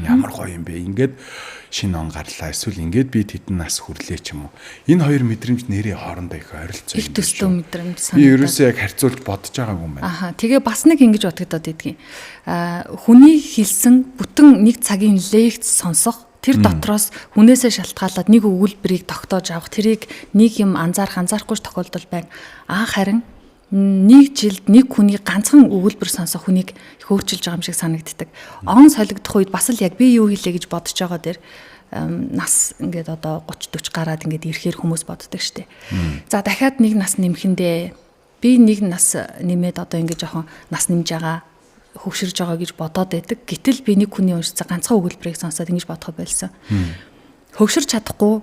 ямар гоё юм бэ. Ингээд шинэ он гарлаа. Эсвэл ингээд би тэдэн нас хүрлээ ч юм уу. Энэ хоёр мэдрэмж нэрээ хоорондоо их ойролцоо юм. Их төстэй мэдрэмж санагдав. Би ерөөсөө яг харьцуулж бодож байгаагүй юм байна. Аха. Тэгээ бас нэг ингэж бодогдоод идэгин. Хүний хэлсэн бүтэн нэг цагийн лекц сонсох, тэр дотроос хүнээсээ шалтгаалаад нэг өгүүлбэрийг тогтоож авах, тэрийг нэг юм анзаарахгүй тохиолдол байна. Харин нэг жилд нэг хүний ганцхан өгүүлбэр сонсох хүнийг их өөрчилж байгаа юм шиг санагддаг. Он солигдох үед бас л яг би юу хийлээ гэж бодож байгаа дээр нас ингээд одоо 30 40 гараад ингээд ирэхээр хүмүүс боддог штеп. За дахиад нэг нас нэмэхэндээ би нэг нас нэмээд одоо ингээд жоохон нас нэмж байгаа хөвширж байгаа гэж бодоод байдаг. Гэтэл би нэг хүний уншицаа ганцхан өгүүлбэрийг сонсоод ингэж бодох байсан. Хөвширч чадахгүй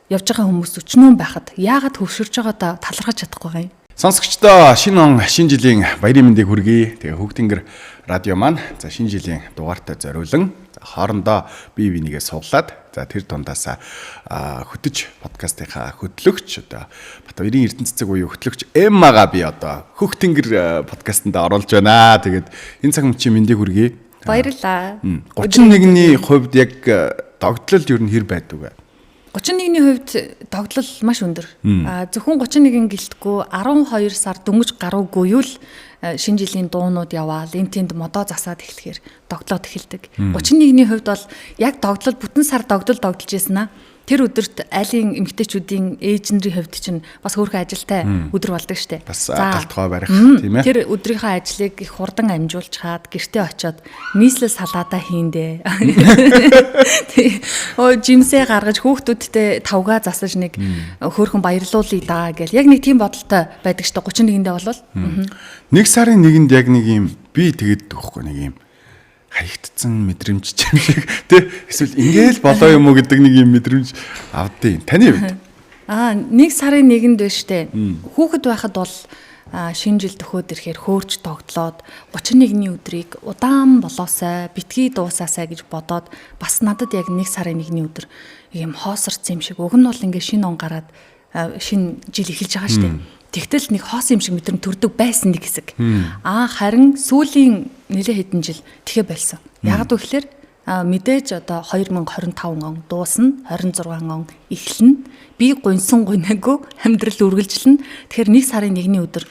явж байгаа хүмүүс өчнөө байхад яагаад хөвширж байгаадаа талархаж чадахгүй юм? Сонсогчдоо шинэ жилийн баярын мэндийг хүргэе. Тэгээ Хөгтөнгөр радио маань за шинэ жилийн дугаартай зориулан хоорондоо бие бинийгээ суулгаад за тэр дундаас хөтөж подкастынхаа хөтлөгч одоо Батбаярын Эрдэнэ цэцэг буюу хөтлөгч Эммага би одоо Хөгтөнгөр подкастт оруулж байна. Тэгээд энэ цаг мөчийн мэндийг хүргэе. Баярлалаа. 31-ний хувьд яг тогтлол ер нь хэр байдаг вэ? 31-ний хувьд тогтлол маш өндөр. Зөвхөн 31 гэлтгүй 12 сар дөнгөж гаруугүй юу л шинэ жилийн дуунууд яваал энэ тэнд модоо засаад эхлэхээр тогтлоод эхэлдэг. 31-ний хувьд бол яг тогтлол бүтэн сар тогтолж ийсэн аа. Тэр өдөрт айлын эмэгтэйчүүдийн эйжентрийн хувьд чинь бас хөөрхөн ажилтай өдөр болдог штэ. Бас галтгой барих тийм ээ. Тэр өдрийнхөө ажлыг их хурдан амжуулж чаад гэртээ очиод нийслэл салаатаа хийндээ. Жимсээ гаргаж хүүхдүүдтэй тавгаа засаж нэг хөөрхөн баярлуулъя даа гэл. Яг нэг тийм бодолтой байдаг штэ 31-ндээ болвол. Нэг сарын нэгэнд яг нэг юм би тэгээд өгөхгүй нэг юм хаягдсан мэдрэмж юм шиг тий эсвэл ингээл болоо юм уу гэдэг нэг юм мэдрэмж авдیں۔ Таны хувьд нэг сарын нэгэнд байна штэ. Хүүхэд байхад бол шинэ жил төхөөд ирэхээр хөөрч тогтлоод 31-ний өдрийг удаан болоосай битгий дуусаасай гэж бодоод бас надад яг нэг сарын нэгний өдөр юм хоосорцсон юм шиг. Уг нь бол ингээ шинэ он гараад шинэ жил эхэлж байгаа штэ. Тэгтэл нэг хоос юм шиг мэдрэмж төрдөг байсан нэг хэсэг. Харин сүүлийн нэлээд хэдэн жил тэхэ болсон. Яг гэвэл мэдээж одоо 2025 он дуусна, 26 он эхэлнэ. Би гунсан гунаагүй амьдрал үргэлжлэнэ. Тэгэхээр нэг сарын нэгний өдөр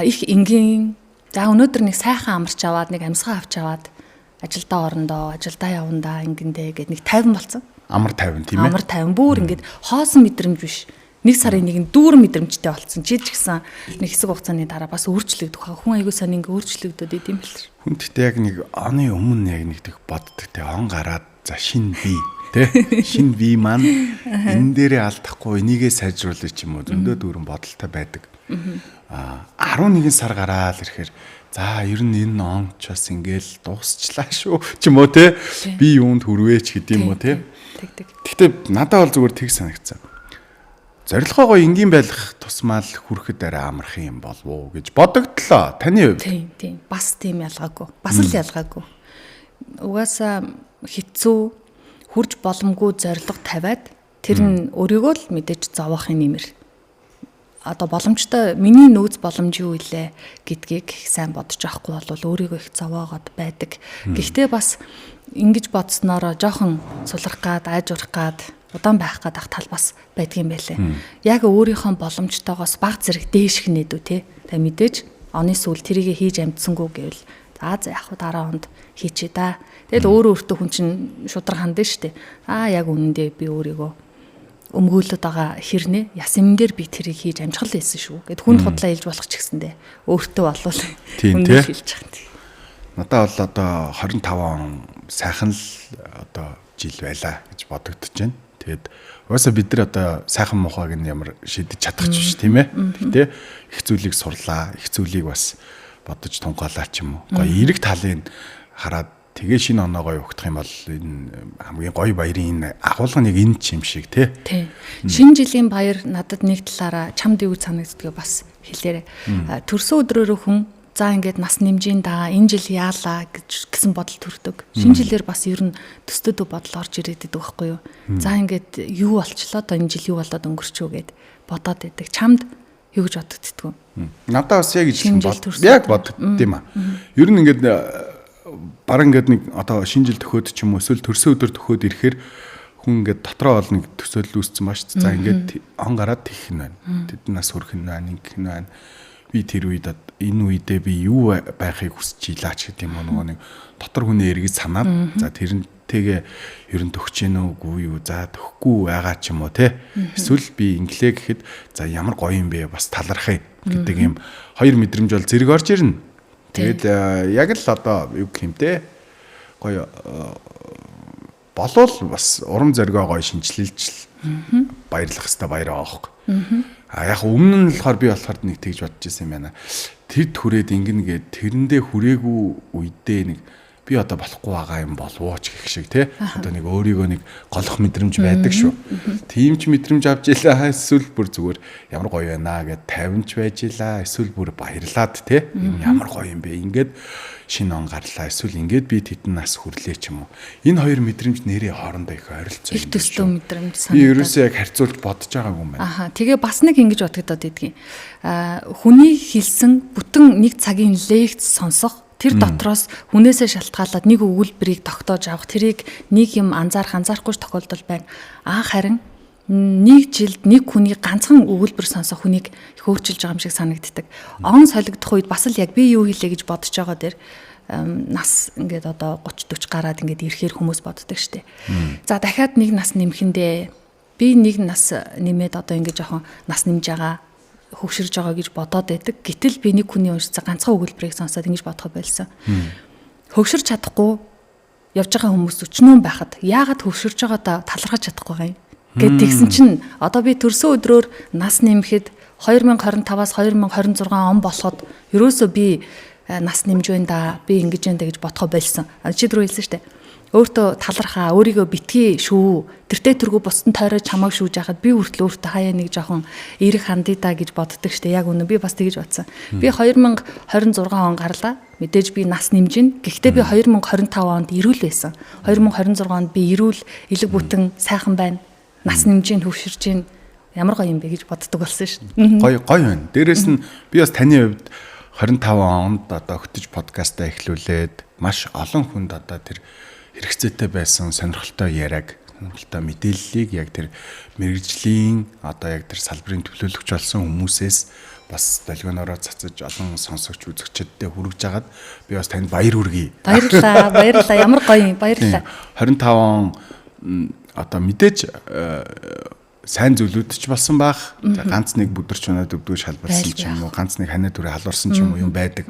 их энгийн за өнөөдөр нэг сайхан амарч аваад нэг амьсгаа авч аваад ажилдаа орондоо ажилдаа явандаа ингэндээ гээд нэг 50 болсон. Амар 50 тийм ээ. Амар 50 бүр ингээд хоосон мэдрэмж биш. Нэг сарын нэгэн дүүрэн мэдрэмжтэй болцсон. Чи ч гэсэн нэг хэсэг хугацааны дараа бас өөрчлөгдөх. Хүн аягүй сайн ингээ өөрчлөгдөд идэм бэл. Хүн гэхдээ яг нэг оны өмнө яг нэг тэг боддог те он гараад за шин бие те шин бие маань энэ дээрээ алдахгүй энийгээ сайжруулах юм уу зөндөө дүүрэн бодолтой байдаг. 11 сар гараад ирэхээр за ер нь энэ он ч бас ингээл дуусчлаа шүү ч юм уу те би юунд хүрвээч гэдэг юм уу те. Гэхдээ надад бол зүгээр тэг санагдсан. Зорилгоогоо энгийн байх тусмал хүрэхэд арай амархан юм болов уу гэж бодогдлоо. Таны хувьд? Тийм. Бас тийм ялгаагүй. Бас л ялгаагүй. Угаасаа хэцүү хурж боломгүй зорилго тавиад тэр нь өөрийгөө л мэдээж зовоохын нэмэр. Одоо боломжтой миний нөөц боломж юу илээ гэдгийг сайн бодож авахгүй бол өөрийгөө их зовоогоод байдаг. Гэхдээ бас ингэж бодсноороо жоохон сулрах гад, айж урах гад удаан байх гадах тал бас байдгийн байлээ. Яг өөрийнхөө боломжтойгоос баг зэрэг дээшх нээдүү те. Та мэдээж оны сүүл тэрийг хийж амжсангүй гэвэл за яг дараа хонд хийчээ да. Тэгэл өөрөө хүн чинь шудраг хандна штэ. Яг үнэндээ би өөрийгөө өмгөөлөд байгаа хэрнээ ясам дээр би тэрийг хийж амжих л байсан шүү. Гэт хүнд худлаа хэлж болох ч гэсэндээ өөртөө болвол үнэ хэлж байгаа. Надад бол одоо 25 он сайхан л одоо жил байлаа гэж бодогдож байна. Тэгээд угаасаа бид нар одоо сайхан мухайг нь ямар шийдэж чадах ч биш тийм ээ. Гэтэ их зүйлийг сурлаа, их зүйлийг бас бодож тунгаалаа ч юм уу. Гоё эрэг талыг хараад тэгээ шинэ оноогоо өгөх юм бол энэ хамгийн гоё баярын энэ агуулгын нэг энэ юм шиг тий. Шинэ жилийн баяр надад нэг талаараа чамд юу санагддгийг бас хэлээрэй. Төрсөн өдрөөрөө хүн за ингээд нас нэмжин да энэ жил яалаа гэсэн бодол төрдөг. Шинэ жилээр бас ер нь төсtöд бодол орж ирээд байдаг байхгүй юу? За ингээд юу болчлоо одоо энэ жил юу болоод өнгөрчөө гэд бодоод байдаг. Чамд юу гэж бодогддгүү? Надад бас яг ийм яг бодогдд юм аа. Ер нь ингээд баран ингээд нэг одоо шинэ жил төхөөд ч юм уу эсвэл төрсөн өдөр төхөөд ирэхээр хүн ингээд дотроо бол нэг төсөөлөл үүссэн бааш. За ингээд он гараад тийх нь байна. Тэднээс хүрэх нь байна, ингэх нь байна. Би тэр үед энэ үедээ би юу байхыг хүсэж илаач гэдэг юм уу нэг дотор хүний эргэж санаад за тэрнтэйгээ ер нь төгч гэнэ үгүй юу за төгөхгүй байгаа ч юм уу те эсвэл би инглээ гэхэд за ямар гоё юм бэ бас талархъя гэдэг юм хоёр мэдрэмж бол зэрэг орж ирнэ. Тэгээд яг л одоо юу гэх юм те гоё болвол бас урам зоригоо гоё шинжилж баярлах хэвээр баяраа аахгүй. Яг өмнө нь болохоор би болохоор нэг тэгж бодож байсан юм байна. Тэр түрээд ингэнэ гээд тэрэндээ хүрээгүй үедээ нэг би одоо болохгүй байгаа юм болов ч гэх шиг те одоо нэг өөрийгөө нэг голох мэдрэмж байдаг шүү. Тийм ч мэдрэмж авч илаа эсвэл бүр зүгээр ямар гоё байна гэд 50 ч байж илаа эсвэл бүр баярлаад те ямар гоё юм бэ ингээд шинэ он гарлаа эсвэл ингээд би тэдэн нас хүрлээ ч юм уу. Энэ хоёр мэдрэмж нэрээ хоорондоо их ойролцоо юм. Их төстэй мэдрэмж санагдав. Би ерөөсөө яг харьцуулж бодож байгаагүй юм байна. Аха тэгээ бас нэг ингэж бодогдоод идэгин. Хүний хэлсэн бүтэн нэг цагийн лекц сонсох тэр дотроос хүнээсээ шалтгаалаад нэг өгүүлбэрийг тогтоож авах тэрийг нэг юм анзаарахгүй тохиолдол байна. Харин нэг жилд нэг хүний ганцхан өгүүлбэр сонсох хүнийг их өөрчилж байгаа юм шиг санагддаг. Он солигдох үед бас л яг би юу хийлээ гэж бодож байгаа дээр нас ингээд одоо 30 40 гараад ингээд ирэхээр хүмүүс боддог штеп. За дахиад нэг нас нэмэхэндээ би нэг нас нэмээд одоо ингээд жоохон нас нэмж байгаа хөвширж байгаа гэж бодоод байдаг. Гэтэл би нэг хүний уншсан ганцхан өгүүлбэрийг сонсоод ингэж бодох байсан. Хөвширч чадахгүй явж байгаа хүмүүс өчнөө байхад яагаад хөвширж байгаадаа талархаж чадахгүй юм гэд тэгсэн чинь одоо би төрсөн өдрөөр нас нэмэхэд 2025-аас 2026 он болоход ерөөсөө би нас нэмж байна да би ингэж байна да гэж бодхоо болсон. Чи дөрөв хэлсэн штэ. Өөртөө талархаа, өөрийгөө битгий шүү. Тэртээ тэргүй бусдын тойроо чамайг шүүж яхад би хүртэл өөртөө хаяа нэг жоохон эерэг хандъя да гэж боддог штэ. Яг үнэ би бас тэгэж бодсон. Би 2026 он гарлаа. Мэдээж би нас нэмж гин. Гэхдээ би 2025 онд эрүүл байсан. 2026 онд би эрүүл, элэг бүтэн, сайхан байна. Нас нэмж гин, хөвширж гин. Ямар гоё юм бэ гэж боддог болсон штэ. Гоё байна. Дээрэс нь би бас таны хувьд 25 онд одоо хөтөж подкастаа эхлүүлээд маш олон хүнд одоо тэр хэрэгцээтэй байсан сонирхолтой яриаг, сонирхолтой мэдээллийг яг тэр мэрэгжлийн одоо яг тэр салбарын төлөөлөгч болсон хүмүүсээс бас долгионороо цацаж олон сонсогч үзэгчдэд хүргэж агаад би бас танд баяр хүргэе. Баярлалаа. Ямар гоё юм. Баярлалаа. 25 он одоо мэдээж сайн зүйлүүд ч болсон байх. Ганц нэг бүдэрч өнөд өвдөө шалбарсан ч юм уу, ганц нэг ханаа түрээ халуурсан ч юм уу юм байдаг.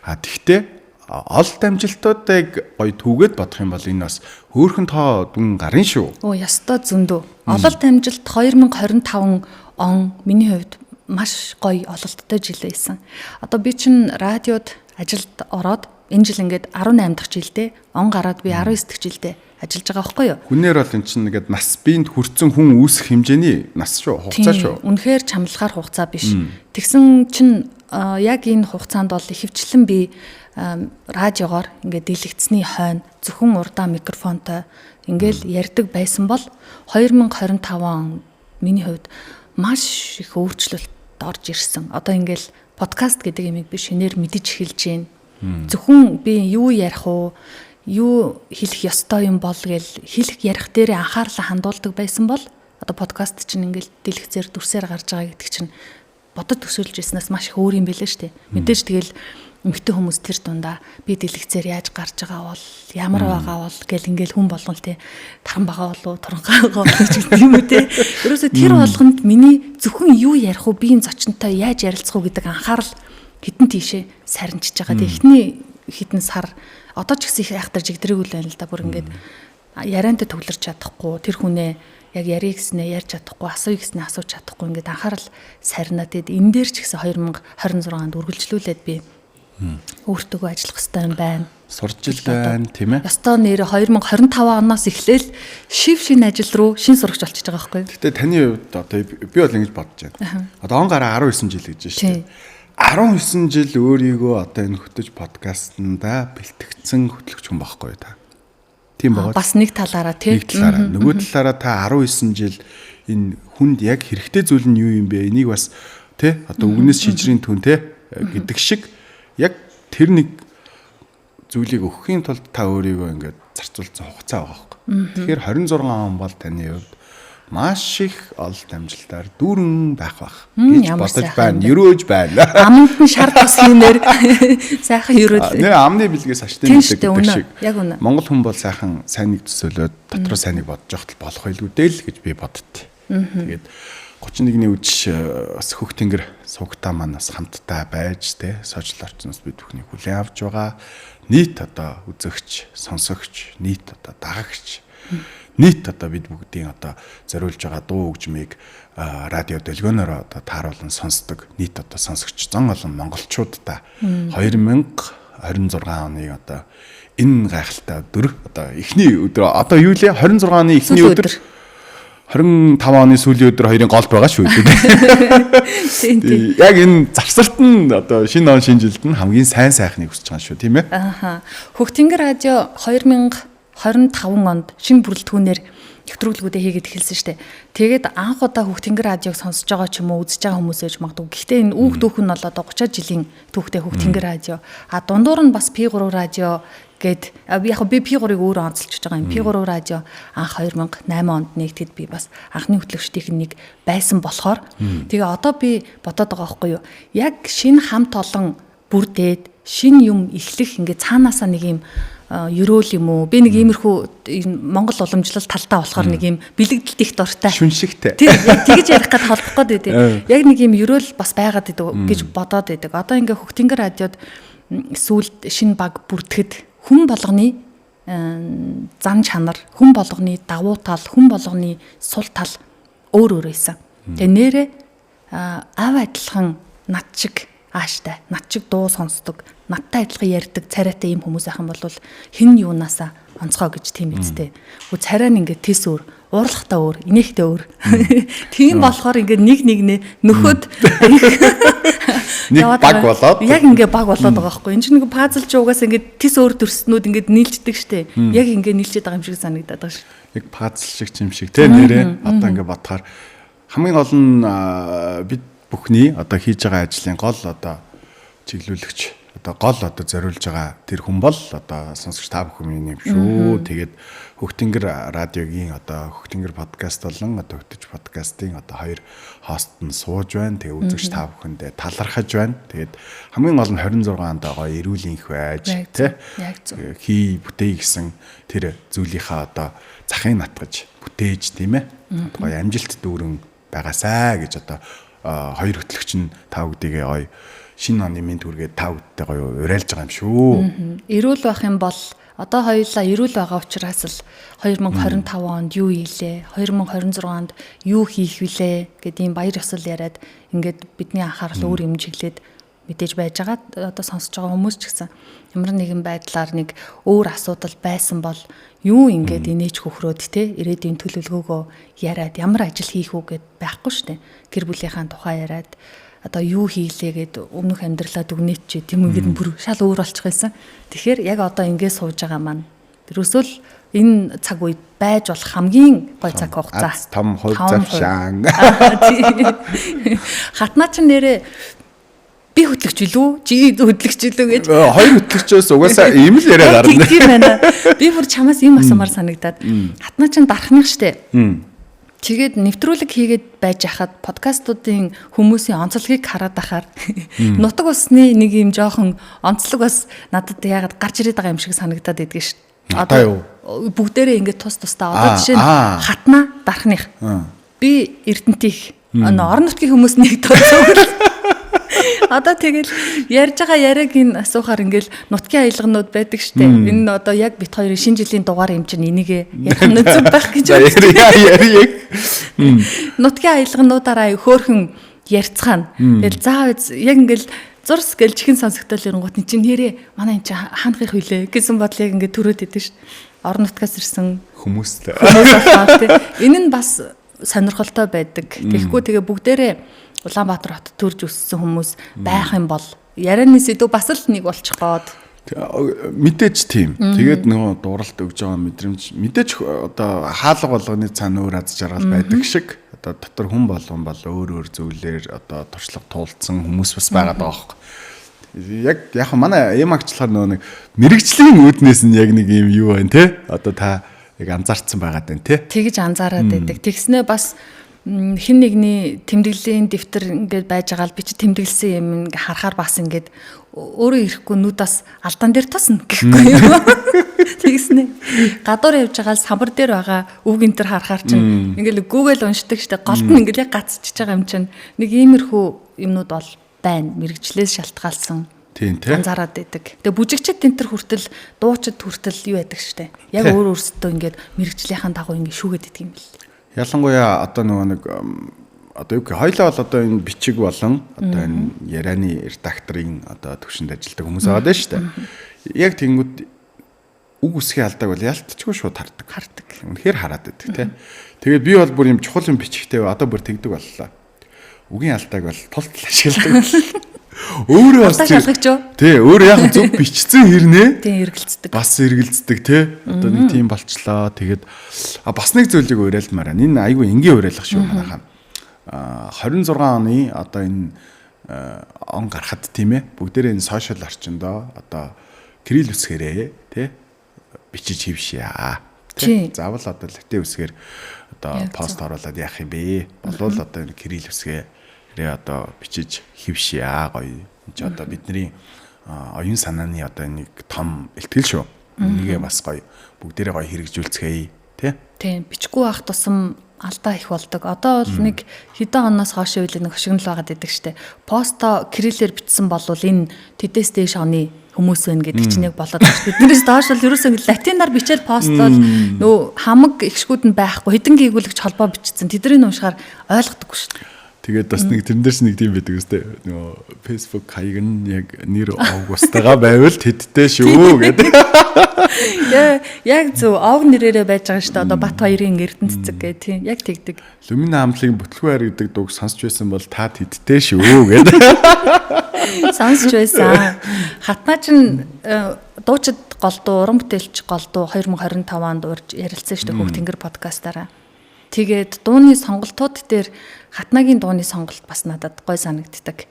Тэгтээ олд амжилтуудыг гоё түүгээд бодох юм бол энэ бас хөөхөн тоо дүн гарын шүү. Ястаа зөндөө. Ололт амжилт 2025 он миний хувьд маш гоё ололттой жил байсан. Одоо би чинь радиод ажилд ороод энэ жил ингээд 18 дахь жилдээ он гараад би 19 дахь жилдээ ажиллаж байгаа байхгүй юу? Хүнээр бол эн чинь ингээд нас биед хүрсэн хүн үүсэх хэмжээний нас шүү, хугацаа шүү. Үнэхээр чамлахаар хугацаа биш. Тэгсэн чинь яг энэ хугацаанд бол ихэвчлэн би радиогоор ингээд дэлгэцний хойно зөвхөн урдаан микрофонтой ингээл ярьдаг байсан бол 2025 он миний хувьд маш их өөрчлөлт орж ирсэн. Одоо ингээл подкаст гэдэг юмыг би шинээр мэдэж эхэлж байна. Зөвхөн би юу ярих уу, юу хэлэх ёстой юм бол гэл хэлэх ярих дээрээ анхаарлаа хандуулдаг байсан бол одоо подкаст чинь ингээл дэлгэцээр дүрсээр гарч байгаа гэдэг чинь бодож төсөөлж ирснээс маш их өөр юм байлаа шүү дээ. Мэдээж тэгэл эмэгтэй хүмүүс тэр дундаа би дэлгэцээр яаж гарч байгаа бол ямар байгаа бол гэл ингээл хүн болгон те тархан байгаа болов туранхай байгаа гэж гэдэг юм үү те. Ерөөсө тэр болгонд миний зөвхөн юу ярих уу, биеийн зочинтой яаж ярилцах уу гэдэг анхаарал хитэн тийшээ сарничж байгаа. Эхний хитэн сар одоо ч гэсэн их айхтар жигдрэгүүл байна л да. Бүр ингээд яриантай төвлөрч чадахгүй, тэр хүнээ яг ярих гэснээ ярьж чадахгүй, асууя гэснээ асууж чадахгүй ингээд анхаарал сарнаад тэгэд энэ дээр ч гэсэн 2026 онд үргэлжлүүлээд би өөртөө ажиллах хэрэгтэй юм байна. Сурч ил байна, тийм ээ. Ястаа нэр 2025 оноос эхлээл шин ажил руу шин сурагч болчихж байгаа байхгүй юу? Гэтэ таны хувьд одоо би бол ингэж бодож байна. Одоо он гараа 19 жил гэж байна шүү дээ. 19 жил өөрийгөө одоо энэ хөтөж подкастнда бэлтгэсэн хөтлөгч хүн байхгүй та. Тийм байгаа. Бас нэг талаараа тийм. Нэг талаараа. Нөгөө талаараа та 19 жил энэ хүнд яг хэрэгтэй зүйл нь юу юм бэ? Энийг бас тий одоо үгнээс шижрийн түн тий гэдэг шиг яг тэр нэг зүйлийг өгөхийн тулд та өөрийгөө ингээд зарцуулсан хугацаа байгаа байхгүй. Тэгэхээр 26 он бол таны хувьд маш их олд амжилтаар дүүрэн байх гэж бодож байна. Өрөөж байна. Аманд нь шар тус хийнээр сайхан өрөөл. Нэ амны бэлгээс аштай гэдэг шиг. Яг үнэ. Монгол хүн бол сайхан сайныг төсөөлөөд дотроо сайныг бодож явахт болох байлгүй дээ л гэж би боддتي. Тэгээд 31-ний үдш бас хөх тэнгэр суугтаа маань бас хамтдаа байж те сошиал орчноос бид бүхнийг хүлээн авч байгаа. Нийт одоо үзэгч, сонсогч, нийт одоо дагагч, нийт одоо бид бүгдийн одоо зориулж байгаа дуу хөгжмийг радио дэлгөөнөөр одоо тааруулан сонсдог. Нийт одоо сонсогч зан олон монголчуудаа 2026 оны одоо энэ гайхалтай өдөр одоо эхний өдөр одоо юу лээ 26 оны эхний өдөр 25 оны сүүлийн өдөр хоёрын гол байгаа шүү дээ. Яг энэ завсарт нь одоо шинэ он шинэ жилд нь хамгийн сайн сайхныг хүсэж байгаа шүү тийм ээ. Ааха. Хөх тэнгэр радио 2025 онд шинэ бүрэлдэхүүнээр нэвтрүүлгүүдээ хийгээд эхэлсэн шүү дээ. Тэгээд анх удаа Хөх тэнгэр радиог сонсож байгаа ч юм уу үзэж байгаа хүмүүс ээж магадгүй. Гэхдээ энэ үүх дүүх нь бол одоо 30 жилийн түүхтэй Хөх тэнгэр радио. А дундуур нь бас P3 радио гэд яг би P3-ыг өөрөө онцолж байгаа юм. P3 радио анх 2008 онд нэгтгэд би бас анхны хөтлөгчдийн нэг байсан болохоор тэгээ одоо би бодоод байгаа байхгүй юу. Яг шинэ хамт олон бүрдээд шинэ юм эхлэх ингээ цаанаасаа нэг юм ерөөл юм уу. Би нэг иймэрхүү Монгол уламжлал талдаа болохоор нэг юм бэлэгдэлт их дуртай. Шүншигтэй. Тэгж ярих гээд холбох гээд байдаг. Яг нэг юм ерөөл бас байгаад байдаг гэж бодоод байдаг. Одоо ингээ Хөх тэнгэр радиод сүүлд шинэ баг бүрдэхэд хүн болгоны зан чанар, хүн болгоны давуу тал, хүн болгоны сул тал өөр өөр байсан. Тэгээ нэрээ ав адилхан над шиг ааштай, над шиг дуу сонсдог, надтай адилхан ярьдаг царайтай юм хүмүүс ахын бол хэн юунаасаа онцгой гэж тийм үстэй. Хөө царай нь ингээд тис өөр, уурлахтаа өөр, инээхтэй өөр. Тийм болохоор ингээд нэг нөхөд нэг баг болоод яг ингээ баг болоод байгаа байхгүй. Энд чинь нэг пазл ч угаас ингээ тис өөр төрснүүд ингээ нийлждэг штэ. Яг ингээ нийлчихэд байгаа юм шиг санагдаад байгаа ш. Яг пазл шиг юм шиг те нэрээ одоо ингээ бодохоор хамгийн гол нь бид бүхний одоо хийж байгаа ажлын гол одоо чиглүүлэгч одоо гол одоо зориулж байгаа тэр хүн бол одоо сонсогч та бүхэн юм шүү. Тэгээд Хөх тэнгэр радиогийн одоо Хөх тэнгэр подкаст болон одоо хөтөж подкастын одоо хоёр хост нь сууж байна. Тэгээ үзэгч та бүхэндээ талархаж байна. Тэгээд хамгийн гол нь 26 онд байгаа эрүүл энх байж тий хий бүтээй гэсэн тэр зүйлийнхаа одоо захыг натгаж бүтээж тийм ээ. Одоо амжилт дүүрэн байгаасаа гэж одоо хоёр хөтлөгч нь та бүгдийгээ гоё шинэ оны минь түргээд та бүдтэй гоё уриалж байгаа юм шүү. Эрүүл байх юм бол одоо хоёулаа эрүүл байгаа учраас л 2025 онд юу хийлээ, 2026 онд юу хийх вүлээ гэдэг ийм баяр ёслол яриад ингээд бидний анхаарал өөр юм чиглээд мэдээж байж байгаа. Одоо сонсож байгаа хүмүүс ч гэсэн ямар нэгэн байдлаар нэг өөр асуудал байсан бол юу ингээд инээж хөхрөөд те ирээдүйн төлөвлөгөөгөө яриад ямар ажил хийх үү гэд байхгүй штэ. Гэр бүлийнхаа тухай яриад одоо юу хийлээ гэд өмнөх амьдралаа дүгнээч чи тийм ингээд бүр шал өөр болчих байсан. Тэгэхээр яг одоо ингээд сууж байгаа маань ерөөсөө л энэ цаг үед байж болох хамгийн гой цаг хугацаа. Том хувь завшаан. Хатнаа ч нэрээ би хөтлөгч билүү? Чи хөтлөгч билүү гэж. Хоёр хөтлөгчөөс угаасаа ийм л яриа гарна. Тийм байна. Би бүр чамаас ийм асуумаар санагдаад. Хатнаа ч дарахных штэ. Тэгээд нэвтрүүлэг хийгээд байж хахад подкастуудын хүмүүсийн онцлогийг хараад ахаар нутаг усны нэг юм жоохон онцлог бас надад яагаад гарч ирээд байгаа юм шиг санагдаад байдгийг ш. Одоо бүгдээрээ ингээд тус тустай одоо жишээ нь хатнаа дарахных. Би Эрдэнтих орон нутгийн хүмүүс нэг тооцоог одоо тэгэл ярьж байгаа яриаг энэ асуухаар ингээл нутгийн аялганууд байдаг штэ. Энэ одоо яг бит хоёрын шинэ жилийн дугаар юм чинь энийг ярих нь зүг байх гэж ярья. Нутгийн аялгануудаараа хөөхөн ярьцгаана. Тэгэл заав яг ингээл зурс гэл чихэн сонсогдол ирэнгуут нь чинь нэрээ манай энэ чинь хаанхих хөлөө гэсэн бодол яг ингээд төрөөд идэв штэ. Орон нутгаас ирсэн хүмүүстэй. Энэ нь бас сонирхолтой байдаг. Тэгэхгүй тэгээ бүгдээрээ Улаанбаатар хот төрж өссөн хүмүүс байх юм бол ярианы сэдв бас л нэг болчих гоод мэдээж тийм. Тэгээд нөгөө дууралт өгж байгаа мэдрэмж мэдээж одоо хаалга болгоны цаана өөр аз жаргал байдаг шиг одоо дотор хүн болгон бол өөр өөр зүйлээр одоо туршлага туулцсан хүмүүс бас байгаа даа байхгүй. Яг манай эмагчлахаар нэг мэрэгжлийн үүднээс нь яг нэг юм юу байна те. Одоо та яг анзаарсан байгаад байна те. Тэгж анзаараад байдаг. Тэгснээ бас хэн нэгний тэмдэглэлийн дэвтэр ингээд байж байгаа л би чи тэмдэглэсэн юм ингээ харахаар бас ингээд өөрөө ирэхгүй нүдас алдаан дээр тосно гэхгүй юу. Тэгснээ гадуур явж байгаа л самбар дээр байгаа үг энэ төр харахаар чинь ингээл Google уншдаг штэ голд нь ингээл яг гацчихж байгаа юм чинь нэг иймэрхүү юмнууд бол байна. Мэргэжлээс шалтгаалсан. Тийм те. Анзаараад байдаг. Тэгээ бүжигчд тентэр хүртэл дуучид хүртэл юу байдаг штэ. Яг өөр өөрсдөө ингээд мэргэжлийнхэн дагуу ингээд шүүгээд идэг юм бэл. Ялангуяа одоо нөгөө нэг одоо юу гэх хоёлаа бол одоо энэ бичиг болон одоо энэ ярианы редакторын одоо төвшөнд ажилладаг хүмүүс байгаа даа шүү дээ. Яг тэнгууд үг үсгийн алдааг бол ялтчгүй шууд хардаг. Үнэхээр хараад байдаг тий. Тэгээд би бол бүр юм чухал юм бичихтэй одоо бүр тэгдэг боллоо. Үгийн алдааг бол тултал ашигладаг. Өөрөө бас тий өөрөө яг зөв бичсэн хэрнээ тий эргэлцдэг. Бас эргэлцдэг тий. Одоо нэг тийм болчлоо. Тэгээд бас нэг зүйлийг уриалмаар байна. Энэ айгүй энгийн уриалах шүү манайхаа. 26 оны одоо энэ он гарахад тийм ээ бүгдээрээ энэ сошиал орчиндоо одоо кирилл үсгээрээ тий бичиж хившээ. Тий. Заавал одоо латин үсгээр одоо пост оруулаад яах юм бэ? Болвол одоо энэ кирилл үсгээ одоо бичиж хившээ гоё. Энд чи одоо бидний оюун санааны одоо нэг том ихтгэл шүү. Нэгээ бас гоё бүгдээрээ гоё хэрэгжүүлцгээе тий. Тийм бичгүй байх тусам алдаа их болдог. Одоо бол нэг хэдэн оноос хойш үйл нэг хошигнол байгаад идэг штэ. Посто кириллээр бичсэн болвол энэ тэдэс дээш оны хүмүүс байна гэдэг чинь яг болоод байна. Биднээс доош бол ерөөсөө латинаар бичээл пост бол нөө хамаг ихшгүүд нь байхгүй хэдэн гийгүүлэгч холбоо бичсэн. Тэдний уншихаар ойлгодоггүй штэ. Тэгээд бас нэг тэрэн дээрс нэг тийм байдаг үстэй. Нөгөө Facebook хаяг нь яг нэр Августагаа байвал тэдтэй шүү гэдэг. Яг зөв ов нэрээрээ байж байгаа шүү дээ. Одоо Бат хоёрын Эрдэнэ цэцэг гэх тийм яг тэгдэг. Люмина хамтлагийн бүтлгүүр гэдэг дууг сонсч байсан бол та тэдтэй шүү гэдэг. Сонсч байсан. Хатнаа чин дуучид голдуу, уран бүтээлч голдуу 2025 онд урьж ярилцсан шүү дээ Хөх Тэнгэр подкастаараа. Тэгээд дууны сонголтууд дээр Хатнагийн дууны сонголт бас надад гой санагддаг.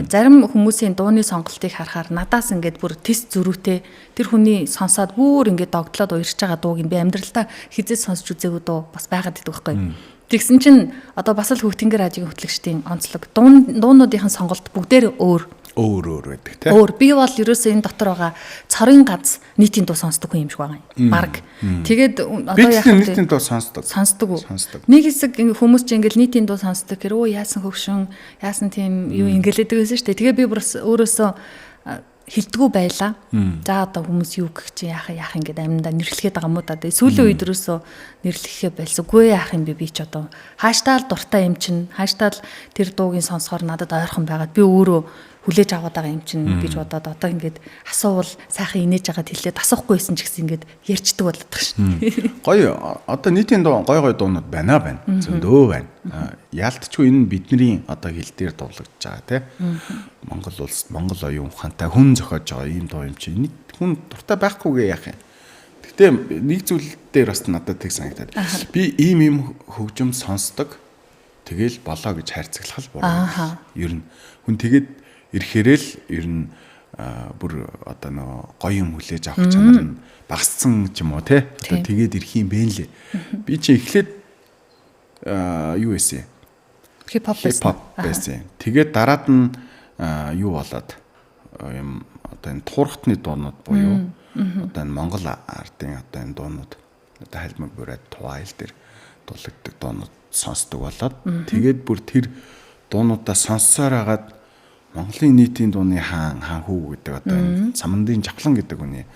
Зарим хүмүүсийн дууны сонголтыг харахаар надаас ингээд бүр тест зөрүүтэй тэр хүний сонсоод бүр ингээд догтлоод уярч байгаа дууг би амьдралдаа хизээс сонсч үзээгүй дуу бас байгаад идэг байхгүй. Тэгсэн чинь одоо бас л Хөх Тэнгэр радиогийн хөтлөгчдийн онцлог дуунуудын сонголт бүгдээр өөр байдаг тийм. Өөр би бол ерөөсөө энэ дотор байгаа цорын ганц нийтийн дуу сонсдог хүн юм шиг байгаа юм. Бараг. Тэгээд одоо яг нийтийн дуу сонсдог. Нэг хэсэг хүмүүс чинь ингээл нийтийн дуу сонсдог гэхээр яасан хөвшин, яасан тийм юу ингээл байдаг байсан шүү дээ. Тэгээ би бүр өөрөөсөө хилдэггүй байлаа. За одоо хүмүүс юу гэх чи яах ингээд аминдаа нэрлэхэд байгаа мó да. Сүүлийн үед ерөөсөө нэрлэхээ байлсаггүй яах юм бэ би ч одоо хааштай л дуртай юм чинь хааштай л тэр дуугийн сонсохоор надад ойрхон байгаад би өөрөө хүлээж аваад байгаа юм чинь гэж бодоод одоо ингээд асуувал сайхан инээж байгаад хэлээд асуухгүйсэн ч гэсэн ингээд ярьчдаг болдог шин. Гоё одоо нийтийн дуу гой дуунууд байна. Зөндөө байна. Яалтчгүй энэ бидний одоо хил дээр дуулагдж байгаа тийм. Монгол улс Монгол оюун ухаантай хүн зохиож байгаа ийм дуу юм чи хүн дуртай байхгүйгээ яах юм. Гэтэ нэг зүйл дээр бас надад тэг санагдаад. Би ийм хөгжим сонсдог. Тэгэл болоо гэж хайрцаглах л буруу. Ер нь хүн тэгээд ирэхээрэл ер нь бүр одоо нөгөө гоё юм хүлээж авах чанар нь багассан ч юм уу те. Одоо тэгээд ирэх юм бэ лээ. Би чи эхлээд юу вэ? Хип-хоп байсан. Тэгээд дараад нь юу болоод юм одоо энэ туурхтны дуунууд буюу одоо энэ Монгол ардын одоо энэ дуунууд одоо хальмаг бүрээд тувайл дээр дуулагддаг дуунууд сонсдог болоод тэгээд бүр тэр дуунуудаа сонссоор хагаад Монголын нийтийн дууны хаан хүү гэдэг одоо энэ Самандын Жавхлан гэдэг хүний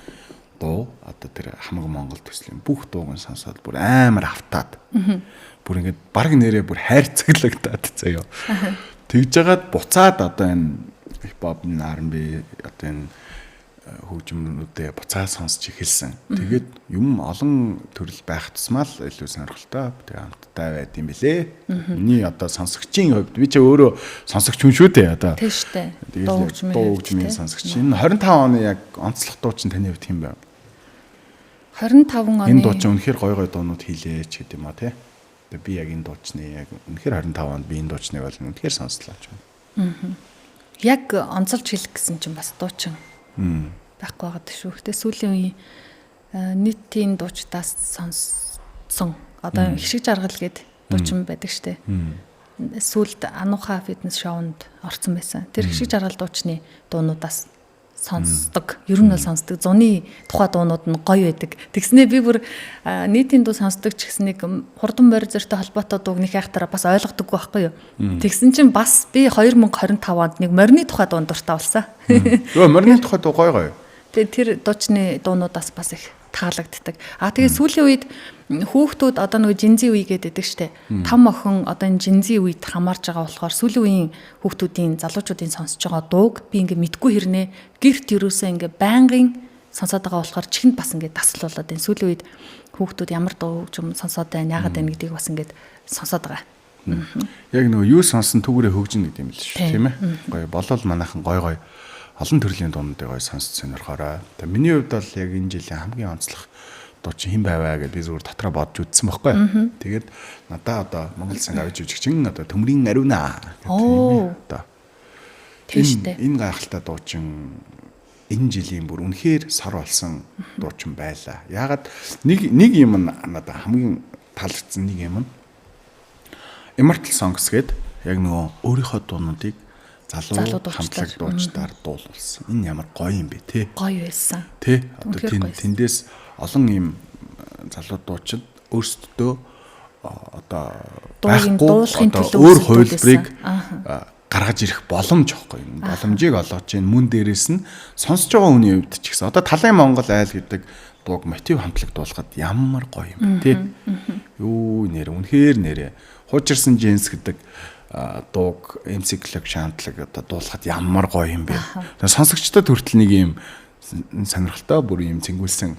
дуу одоо тэр хамаг Монгол төслийн бүх дууг нь сонсоод бүр амар автаад бүр ингээд баг нэрээ бүр хайрцаглагдаад заяа. Тэгж жагаад буцаад одоо энэ хипхоп R&B одоо энэ хөгжмөнүүдээ буцаад сонсч эхэлсэн. Тэгээд юм олон төрөл байх тусмаа л илүү сонирхолтой тэгээ хамтдаа байд юм бэлээ. Миний одоо сонсогчийн хувьд би ч өөрөө сонсогч хүн шүү дээ одоо. Тийм шүү дээ. Тэгээд дуу хөгжмийн сонсогч. Энэ 25 оны яг онцлог дуу чинь таны хувьд хэм бэ? 25 оны энэ дуу чинь үнэхээр гой дуунууд хийлээч гэдэг юм а тий. Тэгээд би яг энэ дуучны яг үнэхээр 25 онд би энэ дуучныг бол үнэхээр сонслоо ч байна. яг онцолж хэлэх гэсэн чинь бас дуучин байхгүй байгаа шүү. Гэтэ сүүлийн үеийн нийтийн дуучдаас сонссон одоо их шиг жаргал гээд дуучин байдаг штэ. Сүүлд Ануха фитнес шоунд орсон байсан. Тэр их шиг жаргал дуучны дуунуудаас сонсдог. Ер нь бол сонсдог. Зуны тухай дуунууд нь гоё байдаг. Тэгснээ би бүр нийтийн дуу сонсдог ч гэсэн нэг хурдан морь зөртэй холбоотой дууг нэг хайхтараа бас ойлгодог байхгүй юу. Тэгсэн чинь бас би 2025 онд нэг морины тухай дуун дуртай болсон. Йоо морины тухай дуу гоё. Тэгээ тэр дуучны дуунуудаас бас их таалагддаг. Тэгээ сүүлийн үед хүүхдүүд одоо нөгөө жинзи үе гэдэг штэ. Там охин одоо энэ жинзи үед хамаарж байгаа болохоор сүүлийн үеийн хүүхдүүдийн залуучуудын сонсож байгаа дууг би ингээ мэдгүй хэрнээ гэрт юусаа ингээ байнгын сонсоод байгаа болохоор чихэнд бас ингээ дасал болоод энэ сүүлийн үед хүүхдүүд ямар дуу хөгжим сонсоод байна, яагаад байна гэдгийг бас ингээ сонсоод байгаа. Яг нөгөө юу сонсон түүгээрээ хөгжинэ гэдэг юм л шүү, тийм ээ. Гоё болол манайхан гоё олон төрлийн дуунуудыг гоё сонсч сонирхорой. Тэгээ миний хувьд бол яг энэ жилийн хамгийн онцлог дуучин хэн байваа гэж би зүгээр дотроо бодж үзсэн байхгүй. Тэгээд надаа одоо Монгол санг авч жүжигчин одоо төмрийн ариуна гэдэг одоо энэ гайхалтай дуучин энэ жилийн бүр үнэхээр сар болсон дуучин байлаа. Яагаад нэг юм надаа хамгийн таалагдсан нэг юм нь Immortal Songs гэдэг яг нөгөө өөрийнхөө дуунуудыг залуу хамтлаг дуучдаар дуулуулсан. Энэ ямар гоё юм бэ те. Гоё байсан. Тэ одоо тэндээс олон ийм залуу дуучид өөрсдөө одоо дуулахын төлөө өөр хувилбарыг гаргаж ирэх боломж واخгүй юм. Боломжийг олгож чинь мөн дээрээс нь сонсож байгаа хүний хувьд ч гэсэн одоо Талын Монгол айл гэдэг дууг мотив хамтлаг дуулахад ямар гоё юм бэ те. Юу нэр үнэхээр нэрэ хуучирсан джинс гэдэг дууг MC Collection хамтлаг одоо дуулахад ямар гоё юм бэ. Сонсогчдод хүртэл нэг юм сонирхолтой бүр юм цэнгүүлсэн.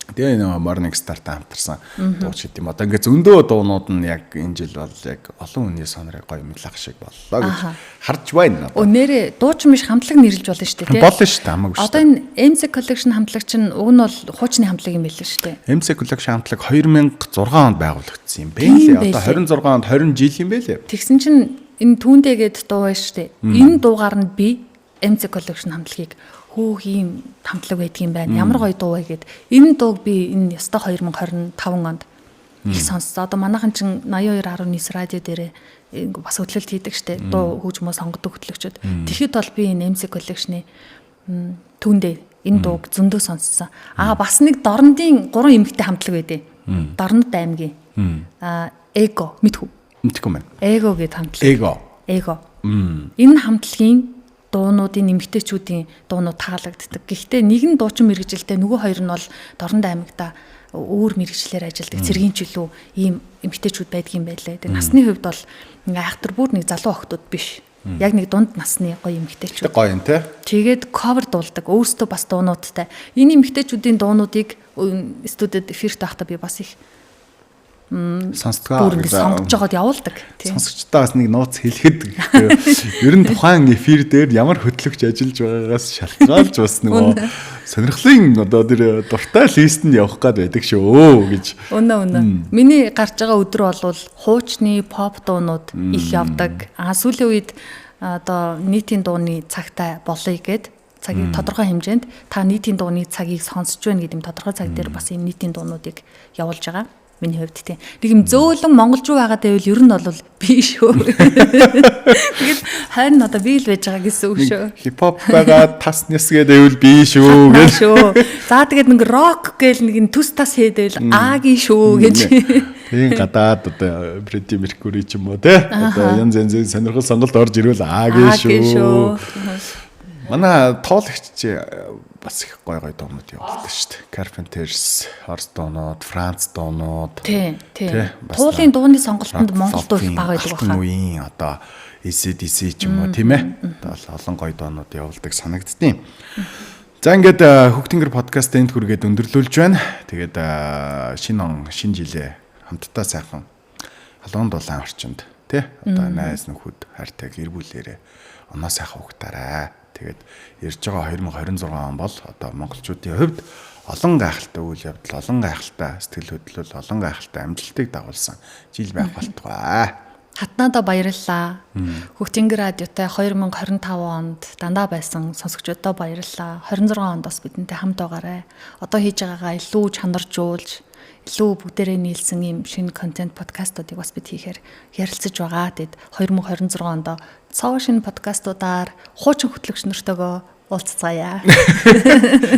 Тэгээ нэг Morning Star-тай хамтарсан дууч гэдэг юм. Одоо ингээ зөндөө дуунууд нь яг энэ жил бол яг олон хүний сонирхол гоё мэлах шиг боллоо гэж харж байна. Нэрээ дууч миш хамтлаг нэрлж болно шүү дээ. Болно шүү дээ хамаагүй шүү. Одоо энэ MC Collection хамтлаг чинь уг нь бол хуучны хамтлаг юм байл шүү дээ. MC Collection хамтлаг 2006 онд байгуулагдсан юм бэ. Одоо 26 онд 20 жил юм байлээ. Тэгсэн чинь энэ түүнтэйгээд дуу байна шүү дээ. Энэ дуугаар нь би MC Collection хамтлагийг хөөх ийм хамтлаг байдгийн байна. Ямар гоё дуу вэ гэд. Энэ дууг би энэ яста 2025 онд их сонссон. Одоо манайхан чин 82.9 радио дээр бас хөтлөлт хийдэг штэ. Дуу хөгжмөө сонгодог хөтлөгчд. Тэгэхэд бол би энэ MC Collection-ы түүндээ энэ дууг зөндөө сонссон. Бас нэг Дорнодын 3 эмэгтэй хамтлаг байдیں۔ Дорнод аймгийн. Эго мэдгүй байна. Эго гэдэг хамтлаг. Эго. Энэ хамтлагийн дуунуудын эмэгтэйчүүдийн дуунууд таалагддаг. Гэхдээ нэг нь дуучин мэргэжилтэй, нөгөө хоёр нь бол Дорнод аймагта өөр мэргэжлэр ажилладаг цэргийн чөлөө ийм эмэгтэйчүүд байдгийн байлаа. Тэгээ насны хувьд бол ингээ айхтар бүр нэг залуу охтууд биш. Яг нэг дунд насны гоё эмэгтэйчүүд. Гоё юм те. Тэгээд cover дуулдаг. Өөрсдөө бас дуунуудтай. Энэ эмэгтэйчүүдийн дуунуудыг студид эфирт байхдаа би бас их сонсдгоо сонгож жоод явуулдаг. Сонсогчдоо бас нэг нууц хэлэхэд ер нь тухайн эфир дээр ямар хөтлөгч ажиллаж байгаагаас шалтгаалж бас нөгөө сонирхлын одоо тэр дуртай лист нь явах гад байдаг шүү гэж. Үнэ. Миний гарч байгаа өдөр бол хуучны pop дуунууд их явдаг. Сүүлийн үед одоо нийтийн дууны цагтай болъё гэд цагийн тодорхой хэмжээнд та нийтийн дууны цагийг сонсож байна гэдэг тодорхой цаг дээр бас энэ нийтийн дуунуудыг явуулж байгаа. Миний хувьд тийм. Нэг юм зөөлөн монголчуу байгаа гэвэл ер нь бол би шүү. Тэгээд харин одоо би л байж байгаа гэсэн үг шүү. Хипхоп байгаа тас няс гэдээвэл би шүү гэж. За тэгээд нэг рок гээл нэг төс тас хийдэл аагийн шүү гэж. Тийм гадаад одоо Freddie Mercury ч юм уу те. Одоо янз янзын сонирхол сонголт орж ирвэл аагийн шүү. Манай тоолагч бас их гой дуунууд явуулдаг шүү дээ. Carpenters, Horse дуунууд, France дуунууд. Тийм. Туулын дууны сонголтод Монгол дуу их бага байдаг байна. Үеийн одоо AC/DC ч юм уу тийм ээ. Одоо олон гой дуунууд явуулдаг санагдтiin. За ингээд Хөгтөнгөр подкаст энд хүргээд өндөрлүүлж байна. Тэгээд шинэ жилээ хамтдаа сайхан халуун дулаан орчинд тий одоо найз нөхөд хайртай гэр бүлээрээ оноо сайхан ухтаарай. Тэгээд ирж байгаа 2026 он бол одоо монголчуудын хувьд олон гайхалтай үйл явдал, олон гайхалтай сэтгэл хөдлөл, олон гайхалтай амжилтыг дагуулсан жил байх болтугай. Хатнаадаа баярлалаа. Хөгтөнгөр радиотой 2025 онд дандаа байсан сонсогчдоо баярлалаа. 26 онд бас бидэнтэй хамт байгаарай. Одоо хийж байгаагаа илүү чанаржуулж, илүү бүгдээрээ нийлсэн ийм шинэ контент подкастуудыг бас бид хийхээр ярилцаж байгаа. Тэгэд 2026 онд цоо шинэ подкастуудаар хуучин хөтлөгч нартойгоо уулзцаая.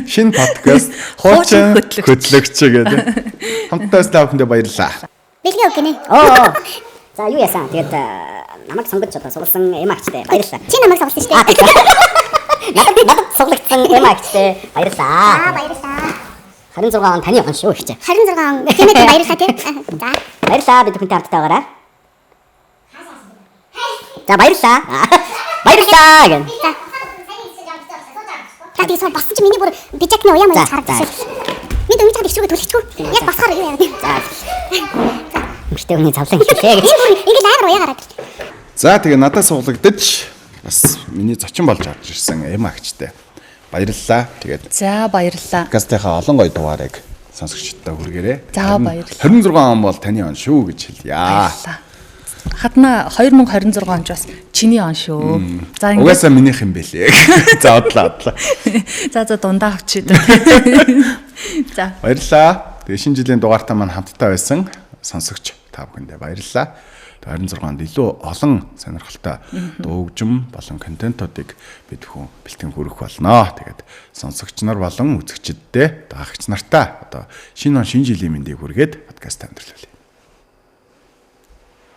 Шинэ подкаст хуучин хөтлөгч гэдэг. Хамтдаа стаффэндээ баярлалаа. Бэлгийн үг гинэ. За юу яасан? Тэгээд намайг сонгож одоо суулсан эмаагчтай баярлалаа. Чи намайг сонгосон шүү дээ. Надад сонгогдсон эмаагчтай баярлалаа. Баярлалаа. 26 он таны он шүү гэж. 26 он тэмээд баярлалаа тий. За баярлалаа бид бүхэнтэй хамтдаа байгаарай. За баярлалаа. Баярлалаа гэн. Тэгээд суу басан чи миний бүр бижакны уян маяг харагдчихсан. Бид өмнө цаад ичрүүгээ төлчихгүй. Яг басахаар юу яа гэв. За. Мөртөө хүний завлан хэлээ гэж. Ингээл амар уяа гараад. За тэгээ надад суулгадаж бас миний зочин болж орж ирсэн эмаагчтай. Баярлалаа. Тэгээд За баярлалаа. подкастынхаа олон гоё дугаарыг сонсогчдод хүргээрэй. За баярлалаа. 26 он бол таны он шүү гэж хэлье. Баярлалаа. Хатна 2026 он ч бас чиний он шүү. За ингээд Угаасаа минийх юм бэлээ. За одлаа. за дундаа авчид. За Баярлалаа. Тэгээ шинэ жилийн дугаартаа маань хамтдаа байсан сонсогч та бүхэндээ баярлалаа. 26 онд илүү олон сонирхолтой дуугжим болон контентуудыг бид бүхэн бэлтгэн хүргэх болно. Тэгээд сонсогч нар болон үзэгчдэд даагч нартаа одоо шинэ он шинэ жилийн мэндийг хүргээд подкаст амьдруулъя.